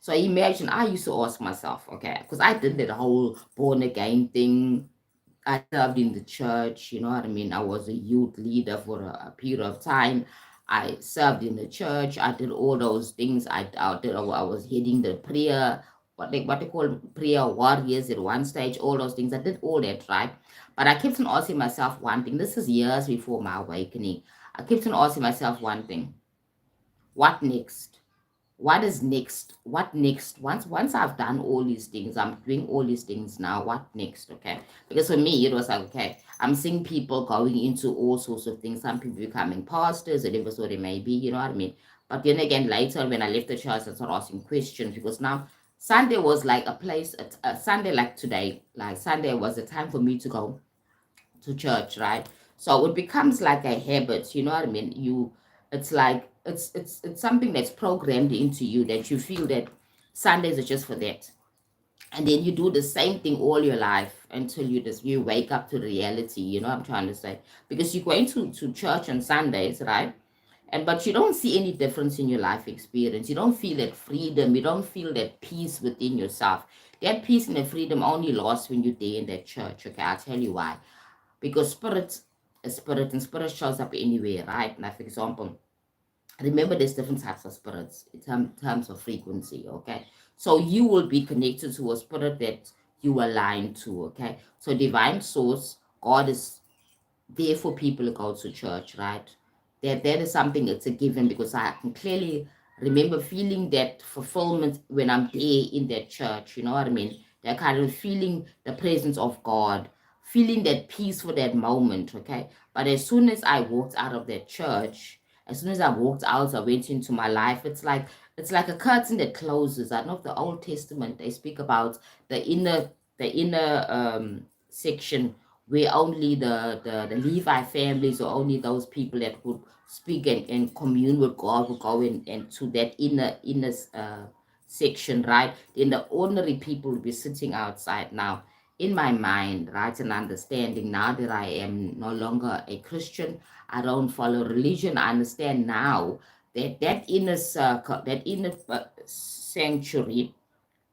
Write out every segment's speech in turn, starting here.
So imagine, I used to ask myself, okay, because I did that whole born again thing. I served in the church, you know what I mean? I was a youth leader for a period of time. I served in the church. I did all those things. I was heading the prayer, what they call prayer warriors at one stage, all those things. I did all that, right? But I kept on asking myself one thing. This is years before my awakening. I kept on asking myself one thing. What next? What is next? What next? Once I've done all these things, I'm doing all these things now. What next? Okay. Because for me, it was like, okay, I'm seeing people going into all sorts of things, some people becoming pastors, whatever sort it may be, you know what I mean? But then again, later when I left the church, I started asking questions because now Sunday was like a place, a Sunday like today, like Sunday was a time for me to go to church, right? So it becomes like a habit, you know what I mean? It's like it's something that's programmed into you that you feel that Sundays are just for that, and then you do the same thing all your life until you wake up to reality. You know what I'm trying to say? Because you're going to church on Sundays, right? And but you don't see any difference in your life experience. You don't feel that freedom. You don't feel that peace within yourself. That peace and the freedom only lasts when you're there in that church. Okay, I'll tell you why. Because spirit is spirit, and spirit shows up anywhere, right? Now, for example, remember there's different types of spirits in terms of frequency, okay? So you will be connected to a spirit that you align to, okay? So divine source, God is there for people to go to church, right? That is something that's a given because I can clearly remember feeling that fulfillment when I'm there in that church, you know what I mean? That kind of feeling the presence of God, feeling that peace for that moment, okay? But as soon as I walked out of that church, as soon as I walked out, I went into my life. It's like a curtain that closes. I know the Old Testament they speak about the inner section where only the Levi families or only those people that would speak and commune with God would go and to that inner section, right? Then the ordinary people will be sitting outside. Now, in my mind, right, and understanding now that I am no longer a Christian, I don't follow religion. I understand now that that inner circle, that inner sanctuary,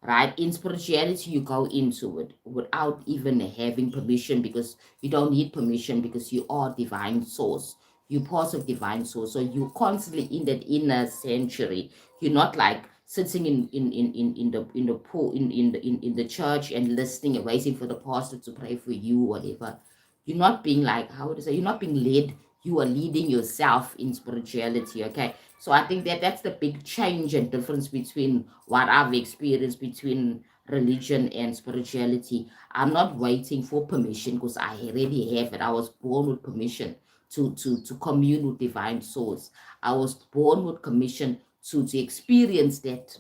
right? In spirituality, you go into it without even having permission because you don't need permission because you are divine source. You're part of divine source. So you're constantly in that inner sanctuary. You're not like sitting in the pool in the church and listening and waiting for the pastor to pray for you, whatever. You're not being like, how would I say, you're not being led, you are leading yourself in spirituality, okay? So I think that that's the big change and difference between what I've experienced between religion and spirituality. I'm not waiting for permission because I already have it. I was born with permission to commune with divine source. I was born with permission to experience that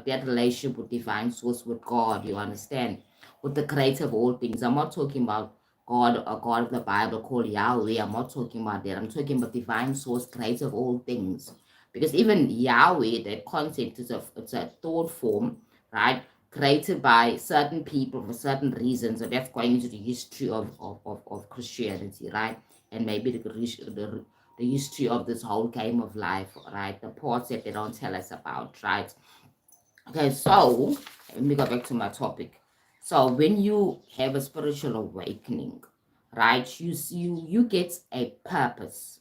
relationship with divine source, with God, you understand, with the creator of all things. I'm not talking about God, a God of the Bible called Yahweh. I'm not talking about that. I'm talking about divine source, creator of all things. Because even Yahweh, that concept is it's a thought form, right? Created by certain people for certain reasons. So that's going into the history of Christianity, right? And maybe the history of this whole game of life, right? The parts that they don't tell us about, right? Okay, so let me go back to my topic. So when you have a spiritual awakening, right, you get a purpose.